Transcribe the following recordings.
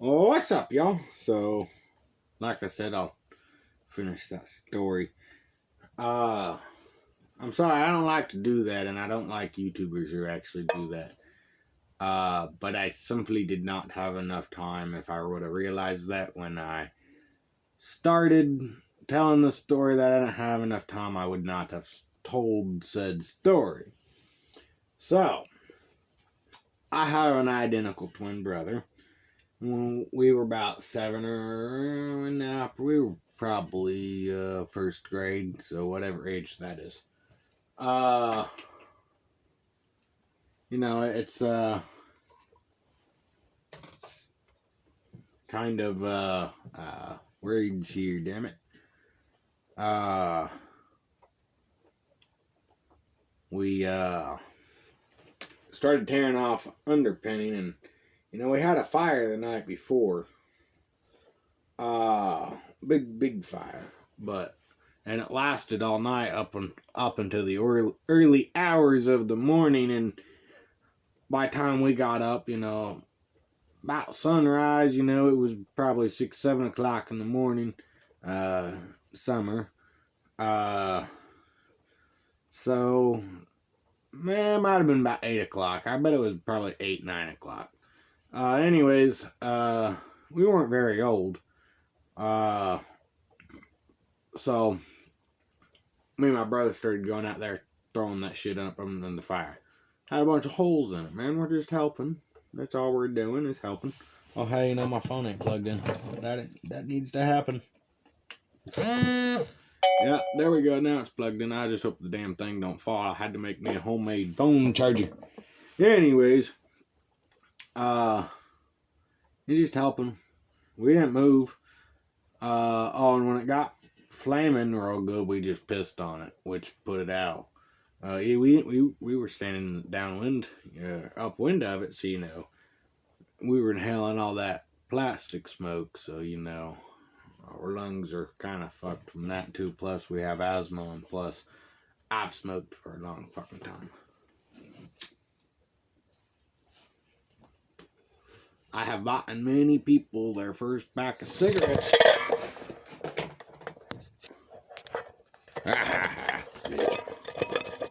Well, what's up, y'all? So, like I said, I'll finish that story. I'm sorry, I don't like to do that, and I don't like YouTubers who actually do that. But I simply did not have enough time. If I would have realized that when I started telling the story that I didn't have enough time, I would not have told said story. So, I have an identical twin brother. When we were about 7 or now, we were probably first grade, so whatever age that is. It's kind of words here, damn it. We started tearing off underpinning, and we had a fire the night before. Big fire, and it lasted all night up until the early hours of the morning. And by the time we got up, about sunrise, it was probably 6-7 o'clock in the morning. Summer. So, man, it might have been about 8 o'clock. I bet it was probably 8-9 o'clock. Anyways, we weren't very old. So me and my brother started going out there throwing that shit up in the fire. Had a bunch of holes in it, man. We're just helping. That's all we're doing is helping. Oh, hey, my phone ain't plugged in. That needs to happen. Yeah, there we go. Now it's plugged in. I just hope the damn thing don't fall. I had to make me a homemade phone charger. Anyways, you're just helping. We didn't move. And when it got flaming real good, we just pissed on it, which put it out. We were standing downwind, upwind of it, so we were inhaling all that plastic smoke, so our lungs are kind of fucked from that too. Plus we have asthma, and plus I've smoked for a long fucking time. I have bought many people their first pack of cigarettes.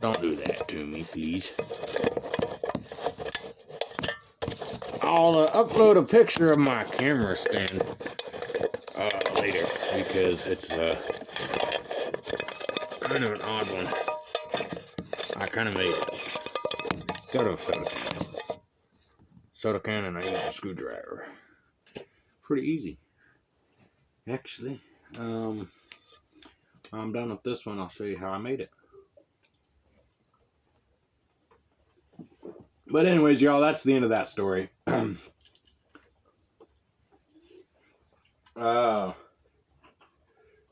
Don't do that to me, please. I'll upload a picture of my camera stand later, because it's kind of an odd one. I kind of made it. Got a soda can, and I use a screwdriver. Pretty easy, actually. When I'm done with this one, I'll show you how I made it. But anyways, y'all, that's the end of that story.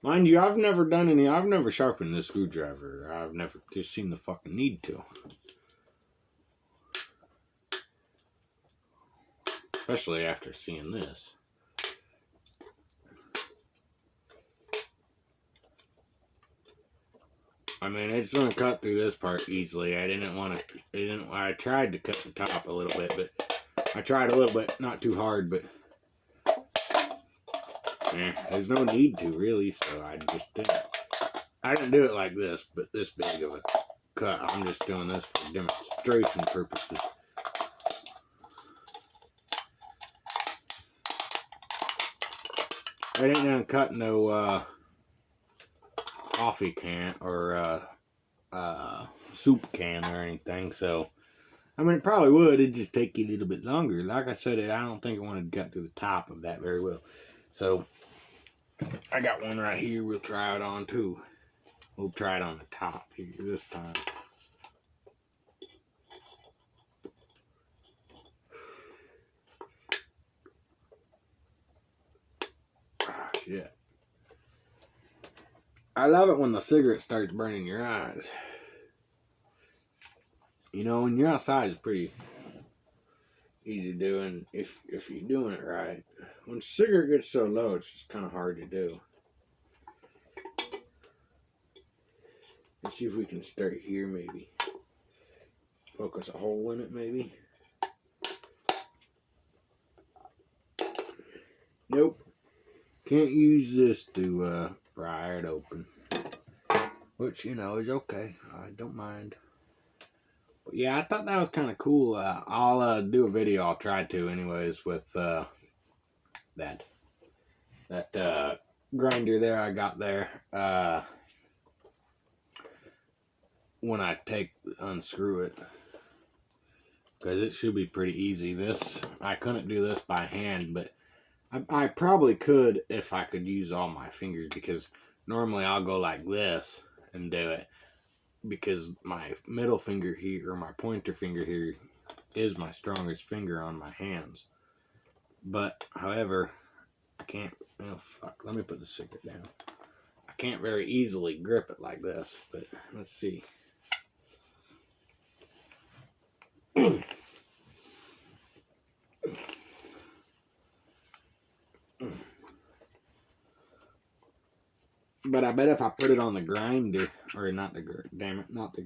Mind you, I've never sharpened this screwdriver. I've never just seen the fucking need to. Especially after seeing this. I mean, it's gonna cut through this part easily. I tried to cut the top a little bit, but I tried a little bit, not too hard, but there's no need to really, so I just didn't. I didn't do it like this, but this big of a cut. I'm just doing this for demonstration purposes. I ain't gonna cut no coffee can or soup can or anything, so I mean, it probably would. It'd just take you a little bit longer. Like I said, I don't think I wanted to cut through the top of that very well. So I got one right here. We'll try it on too. We'll try it on the top here this time. Ah, shit. I love it when the cigarette starts burning your eyes. When you're outside, it's pretty easy doing if you're doing it right. When cigarette gets so low, it's just kind of hard to do. Let's see if we can start here, maybe. Focus a hole in it, maybe. Nope. Can't use this to pry it open. Which, you know, is okay. I don't mind. But yeah, I thought that was kind of cool. I'll do a video. I'll try to anyways with that grinder there I got there. When I unscrew it. Because it should be pretty easy. This, I couldn't do this by hand, but I probably could if I could use all my fingers, because normally I'll go like this and do it, because my middle finger here, or my pointer finger here, is my strongest finger on my hands. But, however, I can't, oh fuck, let me put the cigarette down. I can't very easily grip it like this, but let's see. But I bet if I put it on the grinder, or not the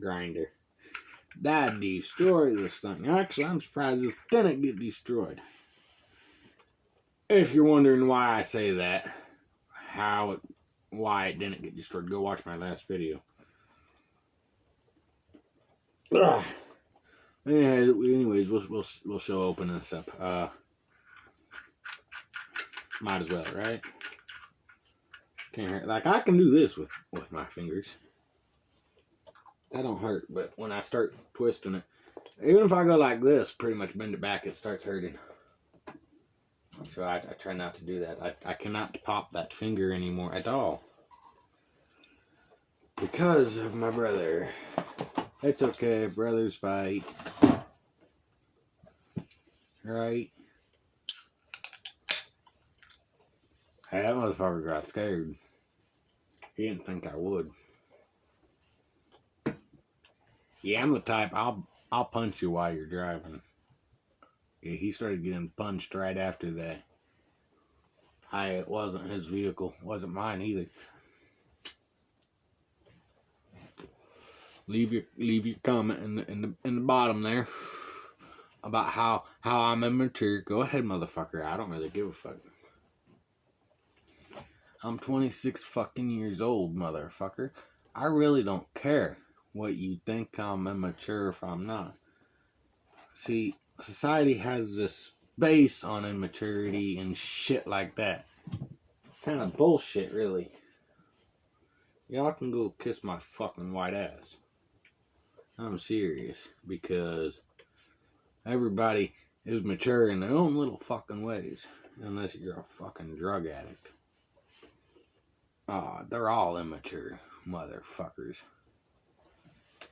grinder, that'd destroy this thing. Actually, I'm surprised this didn't get destroyed. If you're wondering why I say that, why it didn't get destroyed, go watch my last video. Ugh. Anyways, we'll show opening this up. Might as well, right? Can't hurt. Like, I can do this with my fingers. That don't hurt, but when I start twisting it, even if I go like this, pretty much bend it back, it starts hurting. So I try not to do that. I cannot pop that finger anymore at all. Because of my brother. It's okay, brothers fight. Right? Hey, that motherfucker got scared. He didn't think I would. Yeah, I'm the type, I'll punch you while you're driving. Yeah, he started getting punched right after that. It wasn't his vehicle. It wasn't mine either. Leave your comment in the bottom there about how I'm immature. Go ahead, motherfucker. I don't really give a fuck. I'm 26 fucking years old, motherfucker. I really don't care what you think I'm immature if I'm not. See, society has this base on immaturity and shit like that. Kind of bullshit, really. Y'all can go kiss my fucking white ass. I'm serious, because everybody is mature in their own little fucking ways, unless you're a fucking drug addict. They're all immature motherfuckers.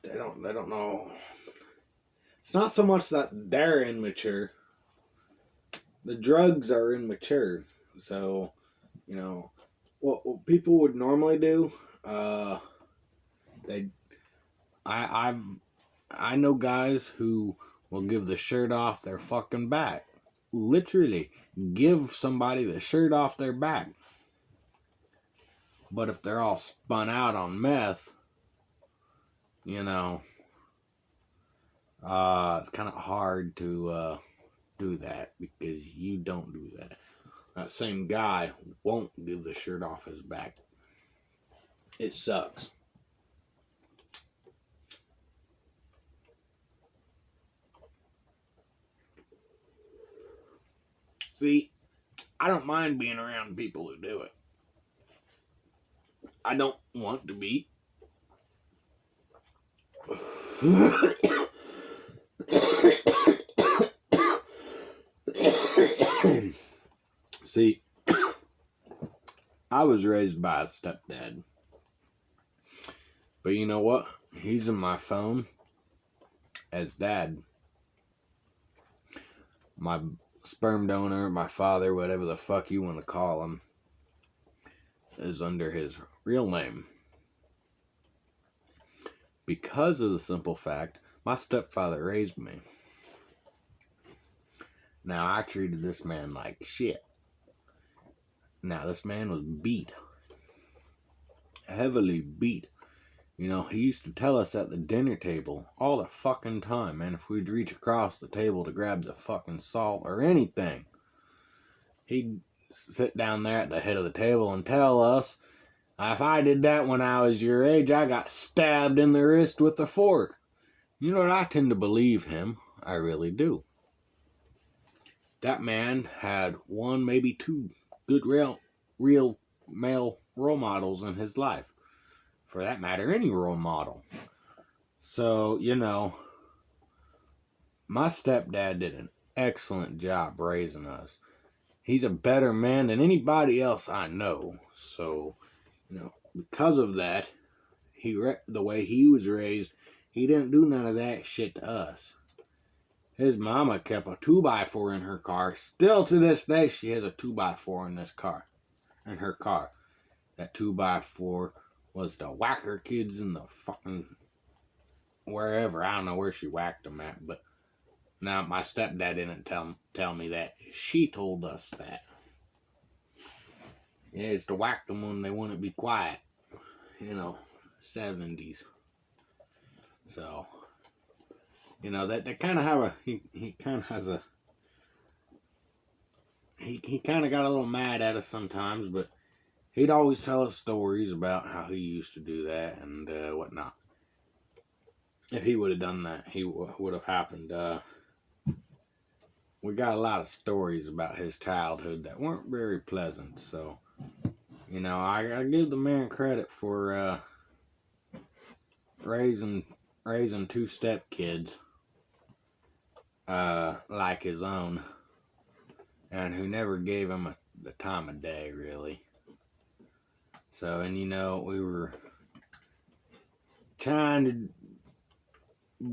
They don't know. It's not so much that they're immature. The drugs are immature. So, you know, what people would normally do, I know guys who will give the shirt off their fucking back. Literally, give somebody the shirt off their back. But if they're all spun out on meth, you know, it's kind of hard to do that, because you don't do that. That same guy won't give the shirt off his back. It sucks. See, I don't mind being around people who do it. I don't want to be. See, I was raised by a stepdad. But you know what? He's in my phone as dad. My sperm donor, my father, whatever the fuck you want to call him, is under his real name. Because of the simple fact, my stepfather raised me. Now, I treated this man like shit. Now, this man was beat. Heavily beat. You know, he used to tell us at the dinner table all the fucking time, man, if we'd reach across the table to grab the fucking salt or anything, he'd sit down there at the head of the table and tell us, if I did that when I was your age, I got stabbed in the wrist with a fork. You know what? I tend to believe him. I really do. That man had one, maybe two good real male role models in his life. For that matter, any role model. So, you know, my stepdad did an excellent job raising us. He's a better man than anybody else I know. So, you know, because of that, the way he was raised, he didn't do none of that shit to us. His mama kept a 2x4 in her car. Still to this day, she has a 2x4 in her car. That 2x4 was to whack her kids in the fucking wherever. I don't know where she whacked them at, but now my stepdad didn't tell me that. She told us that. Yeah, it's to whack them when they wouldn't be quiet. You know, 70s. So, you know, that kind of have a, he kind of has a, he kind of got a little mad at us sometimes, but he'd always tell us stories about how he used to do that and whatnot. If he would have done that, he would have happened. We got a lot of stories about his childhood that weren't very pleasant, so, you know, I give the man credit for raising two stepkids like his own, and who never gave him the time of day, really. So, and you know, we were trying to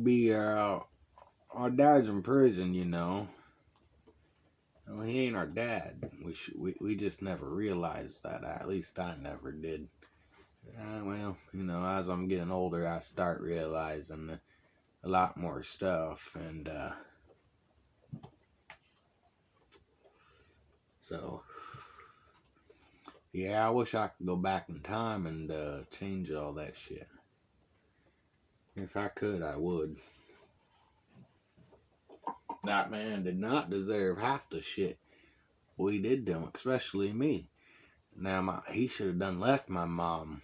be our dad's in prison, you know. Well, he ain't our dad. We just never realized that. At least I never did. Well, you know, as I'm getting older, I start realizing a lot more stuff, and so yeah, I wish I could go back in time and change all that shit. If I could, I would. That man did not deserve half the shit we did to him, especially me. Now, he should have done left my mom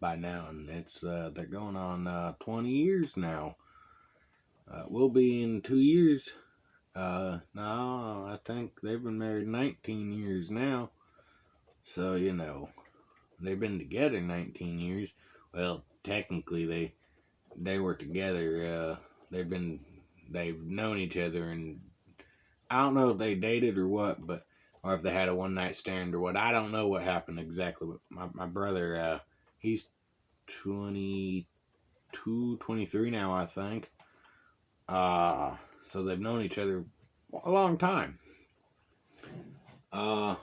by now, and it's they're going on 20 years now. We'll be in 2 years. No, I think they've been married 19 years now. So, you know, they've been together 19 years. Well, technically they were together. They've known each other, and I don't know if they dated or what, or if they had a one night stand or what. I don't know what happened exactly. But my brother, he's 22, 23 now, I think. So they've known each other a long time.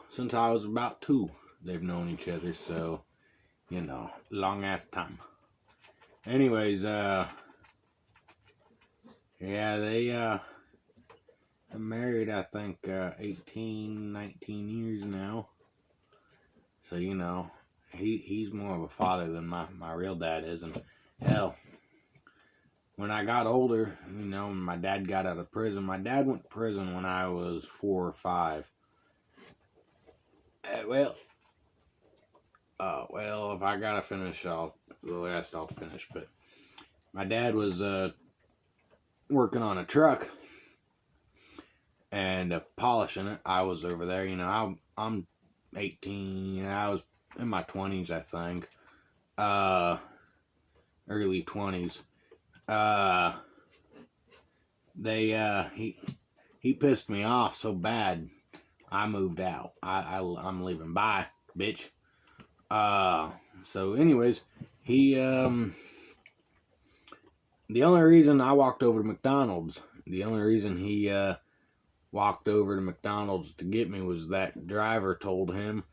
Since I was about 2, they've known each other. So, you know, long ass time. Anyways, yeah, they're married, I think, 18, 19 years now. So, you know, he's more of a father than my real dad is. And hell, when I got older, you know, my dad got out of prison. My dad went to prison when I was 4 or 5. Well, if I gotta finish, the last I'll finish. But my dad was working on a truck and polishing it. I was over there. You know, I'm 18. I was in my 20s, I think. Early 20s. He pissed me off so bad, I moved out. I'm leaving. Bye, bitch. So anyways, the only reason I walked over to McDonald's, the only reason he walked over to McDonald's to get me was that driver told him,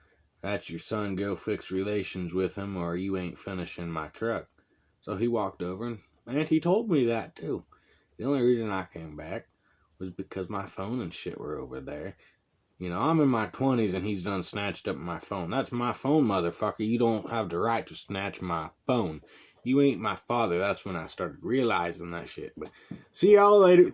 "That's your son, go fix relations with him or you ain't finishing my truck." So he walked over and he told me that too. The only reason I came back was because my phone and shit were over there. You know, I'm in my 20s and he's done snatched up my phone. That's my phone, motherfucker. You don't have the right to snatch my phone. You ain't my father. That's when I started realizing that shit. But see y'all later.